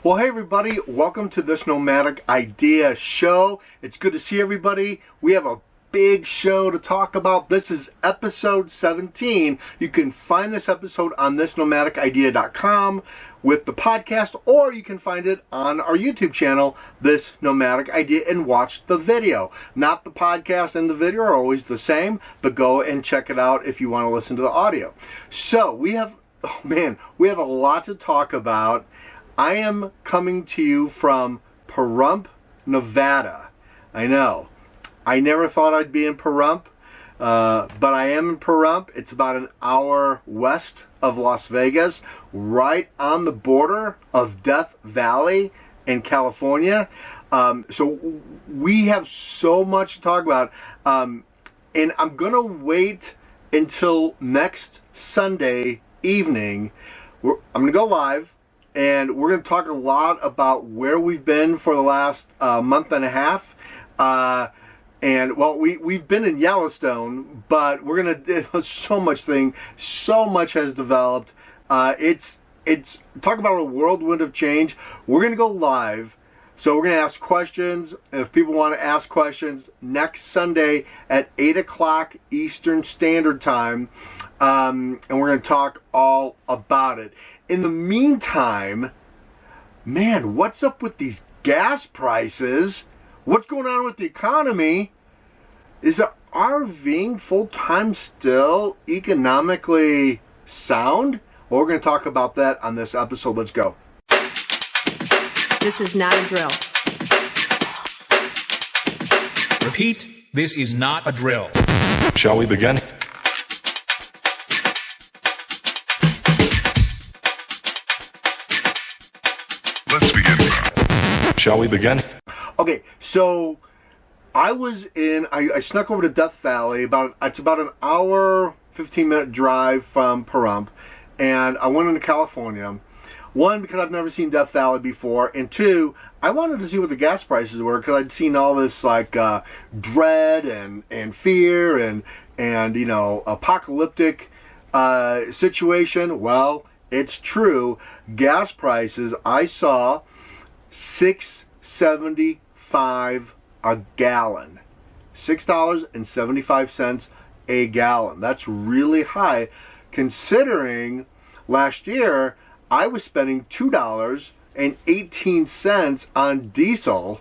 Well, hey everybody, welcome to this Nomadic Idea show. It's good to see everybody. We have a big show to talk about. This is episode 17. You can find this episode on thisnomadicidea.com with the podcast, or you can find it on our YouTube channel, This Nomadic Idea, and watch the video. Not the podcast and the video are always the same, but go and check it out if you want to listen to the audio. So we have, we have a lot to talk about. I am coming to you from Pahrump, Nevada. I know. I never thought I'd be in Pahrump, but I am in Pahrump. It's about an hour west of Las Vegas, right on the border of Death Valley in California. So we have so much to talk about. And I'm going to wait until next Sunday evening. I'm going to go live. And we're going to talk a lot about where we've been for the last month and a half. And well, we've been in Yellowstone, but we're going to do so much has developed. It's talk about a whirlwind of change. We're going to go live. So we're going to ask questions. If people want to ask questions, next Sunday at 8 o'clock Eastern Standard Time. And we're going to talk all about it. In the meantime, man, what's up with these gas prices? What's going on with the economy? Is the RVing full-time still economically sound? Well, we're going to talk about that on this episode. Let's go. This is not a drill. Repeat, this is not a drill. Shall we begin? Let's begin. Shall we begin? Okay, so I snuck over to Death Valley. It's about an hour, 15-minute drive from Pahrump, and I went into California. One, because I've never seen Death Valley before, and two, I wanted to see what the gas prices were, because I'd seen all this dread and fear and you know, apocalyptic situation. Well, it's true. Gas prices, I saw $6.75 a gallon. $6.75 a gallon. That's really high, considering last year I was spending $2.18 on diesel.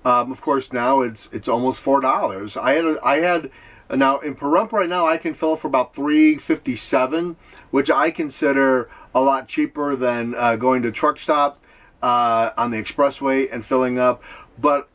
Of course, now it's almost $4. I had now in Pahrump right now I can fill it for about $3.57, which I consider a lot cheaper than going to truck stop on the expressway and filling up. But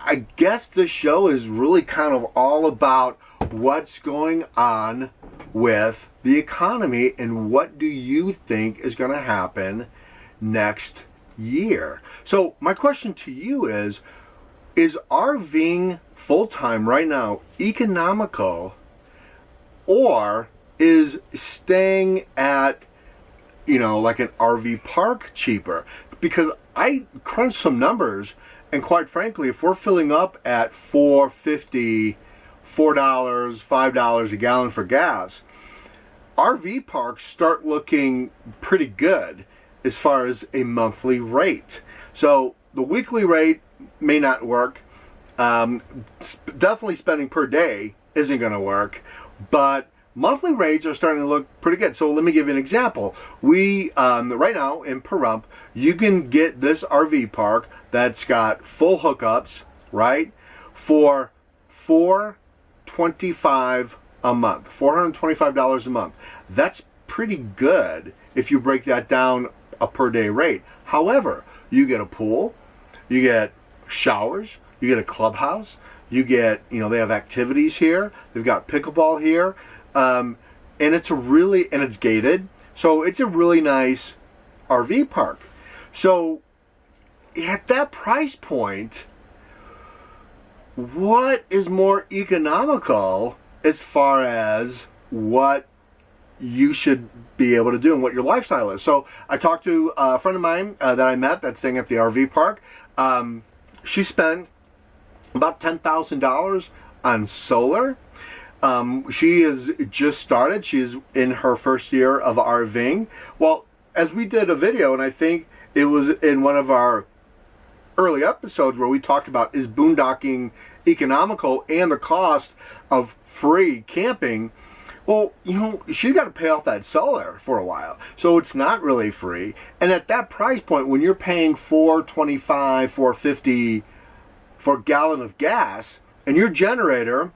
I guess this show is really kind of all about what's going on with the economy and what do you think is going to happen next year. So my question to you is RVing full-time right now economical, or is staying at, you know, like an RV park cheaper? Because I crunched some numbers, and quite frankly, if we're filling up at $4.50, $4, $5 a gallon for gas, RV parks start looking pretty good as far as a monthly rate. So the weekly rate may not work. Definitely spending per day isn't going to work, but monthly rates are starting to look pretty good. So let me give you an example. We right now in Pahrump, you can get this RV park that's got full hookups, right, for $425 a month, $425 a month. That's pretty good if you break that down a per day rate. However, you get a pool, you get showers, you get a clubhouse, you get, you know, they have activities here, they've got pickleball here, and it's gated, so it's a really nice RV park. So at that price point, what is more economical as far as what you should be able to do and what your lifestyle is? So I talked to a friend of mine that I met that's staying at the RV park. She spent about $10,000 on solar. She has just started. She's in her first year of RVing. Well, as we did a video, and I think it was in one of our early episodes where we talked about, is boondocking economical and the cost of free camping. Well, she's got to pay off that solar for a while, so it's not really free. And at that price point, when you're paying $4.25, $4.50 for a gallon of gas, and your generator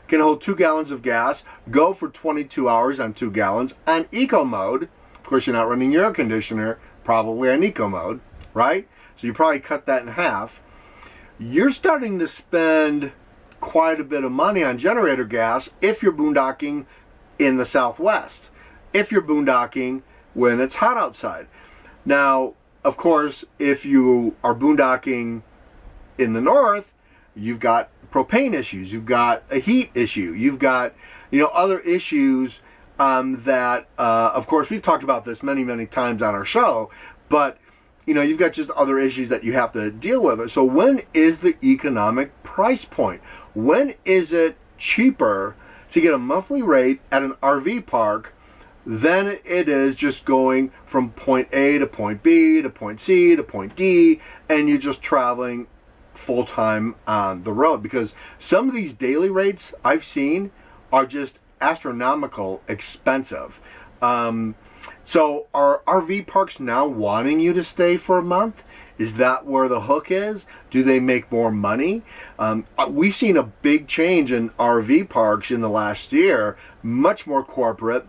can hold 2 gallons of gas, go for 22 hours on 2 gallons on eco mode. Of course, you're not running your air conditioner probably on eco mode, right? So you probably cut that in half. You're starting to spend quite a bit of money on generator gas if you're boondocking in the Southwest, if you're boondocking when it's hot outside. Now, of course, if you are boondocking in the North, you've got propane issues, you've got a heat issue, you've got other issues that of course we've talked about this many times on our show, but you've got just other issues that you have to deal with. So when is the economic price point? When is it cheaper to get a monthly rate at an RV park than it is just going from point A to point B to point C to point D, and you're just traveling full time on the road? Because some of these daily rates I've seen are just astronomical expensive. So are RV parks now wanting you to stay for a month? Is that where the hook is? Do they make more money? We've seen a big change in RV parks in the last year, much more corporate.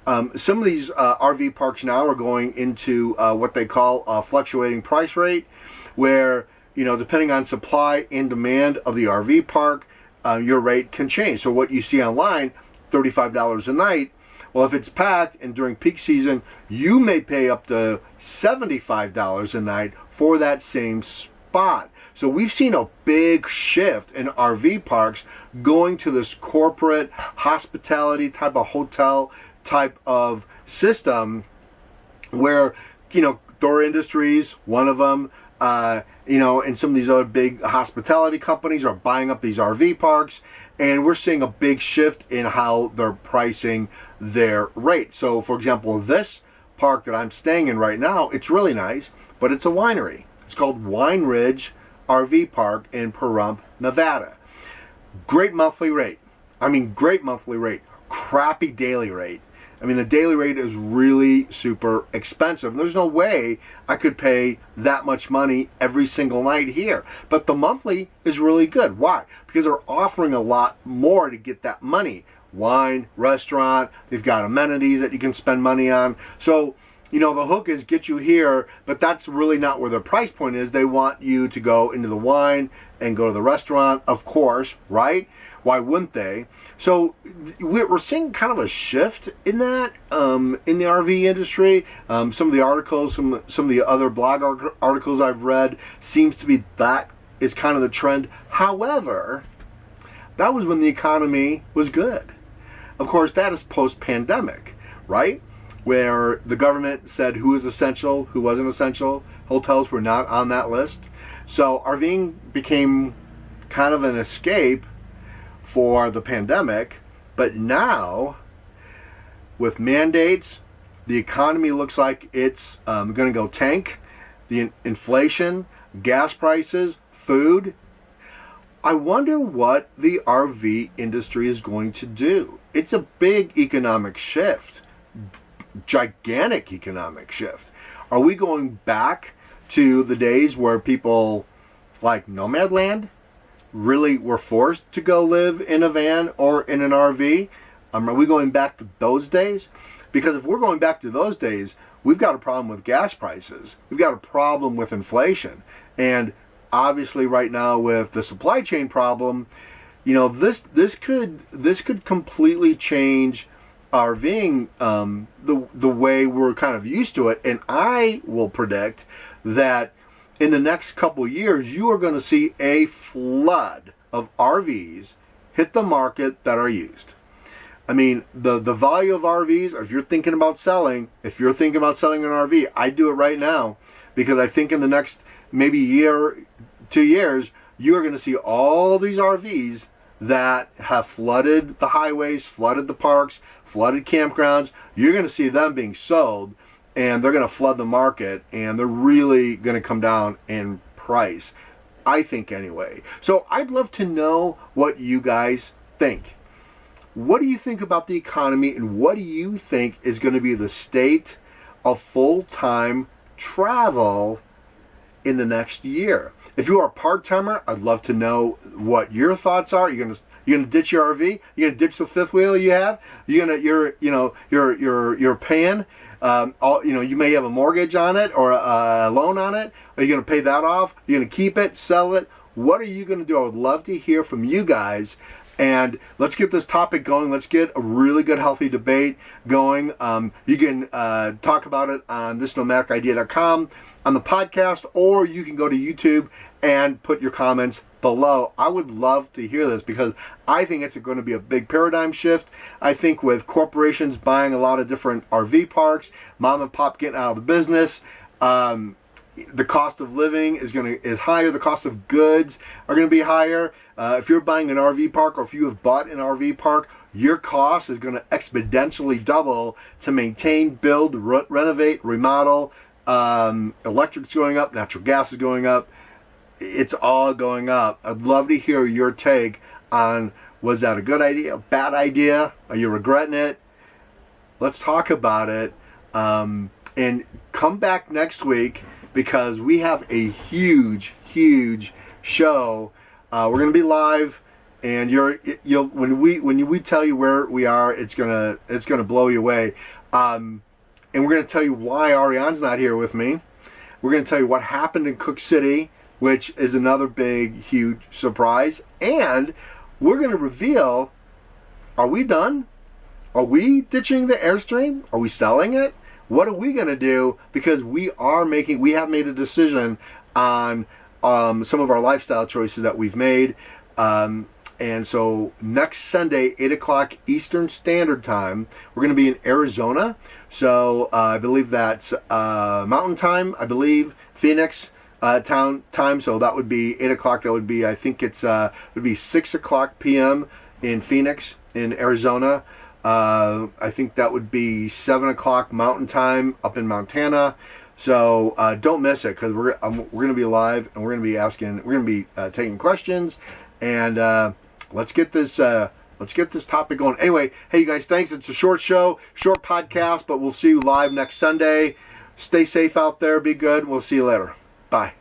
Some of these RV parks now are going into what they call a fluctuating price rate, where depending on supply and demand of the RV park, your rate can change. So what you see online, $35 a night, well, if it's packed and during peak season, you may pay up to $75 a night for that same spot. So we've seen a big shift in RV parks going to this corporate hospitality type of hotel type of system, where Thor Industries, one of them, and some of these other big hospitality companies are buying up these RV parks, and we're seeing a big shift in how they're pricing their rate. So, for example, this park that I'm staying in right now, it's really nice, but it's a winery. It's called Wine Ridge RV Park in Pahrump, Nevada. Great monthly rate. Great monthly rate. Crappy daily rate. The daily rate is really super expensive. There's no way I could pay that much money every single night here. But the monthly is really good. Why? Because they're offering a lot more to get that money. Wine, restaurant, they've got amenities that you can spend money on. So, the hook is get you here, but that's really not where their price point is. They want you to go into the wine and go to the restaurant, of course, right? Why wouldn't they? So we're seeing kind of a shift in that in the RV industry. Some of the articles, some of the other blog articles I've read, seems to be that is kind of the trend. However, that was when the economy was good. Of course, that is post-pandemic, right? Where the government said who was essential, who wasn't essential. Hotels were not on that list. So RVing became kind of an escape for the pandemic. But now, with mandates, the economy looks like it's going to go tank. The inflation, gas prices, food. I wonder what the RV industry is going to do. It's a big economic shift. Gigantic economic shift. Are we going back to the days where people like Nomadland really were forced to go live in a van or in an RV? Are we going back to those days? Because if we're going back to those days, we've got a problem with gas prices. We've got a problem with inflation. And obviously right now with the supply chain problem, this could completely change RVing the way we're kind of used to it. And I will predict that in the next couple years, you are going to see a flood of RVs hit the market that are used. The value of RVs, if you're thinking about selling an RV, I do it right now, because I think in the next maybe year, 2 years, you are going to see all these RVs that have flooded the highways, flooded the parks, flooded campgrounds. You're going to see them being sold, and they're going to flood the market, and they're really going to come down in price, I think anyway. So I'd love to know what you guys think. What do you think about the economy, and what do you think is going to be the state of full-time travel in the next year? If you are a part-timer, I'd love to know what your thoughts are. You're gonna ditch your RV? You're gonna ditch the fifth wheel you have? You're paying. You may have a mortgage on it or a loan on it. Are you gonna pay that off? You're gonna keep it, sell it? What are you gonna do? I would love to hear from you guys. And let's get this topic going. Let's get a really good, healthy debate going. You can talk about it on thisnomadicidea.com, on the podcast, or you can go to YouTube and put your comments below. I would love to hear this because I think it's going to be a big paradigm shift. I think with corporations buying a lot of different RV parks, mom and pop getting out of the business, the cost of living is higher. The cost of goods are going to be higher. If you're buying an RV park, or if you have bought an RV park, your cost is going to exponentially double to maintain, build, renovate, remodel. Electric's going up, natural gas is going up. It's all going up. I'd love to hear your take on, was that a good idea, a bad idea? Are you regretting it? Let's talk about it. And come back next week, because we have a huge show. We're going to be live, and when we tell you where we are, it's gonna blow you away. And we're going to tell you why Ariane's not here with me. We're going to tell you what happened in Cook City, which is another big, huge surprise. And we're going to reveal, are we done? Are we ditching the Airstream? Are we selling it? What are we going to do? Because we have made a decision on some of our lifestyle choices that we've made. And so next Sunday, 8 o'clock Eastern Standard Time, we're going to be in Arizona. So I believe that's Mountain Time, I believe, Phoenix town time. So that would be 8 o'clock. That would be, I think it would be 6 o'clock p.m. in Phoenix, in Arizona. I think that would be 7 o'clock Mountain Time up in Montana. So don't miss it, because we're going to be live, and we're going to be taking questions, and let's get this topic going. Anyway, hey you guys, thanks. It's a short show, short podcast, but we'll see you live next Sunday. Stay safe out there. Be good. We'll see you later. Bye.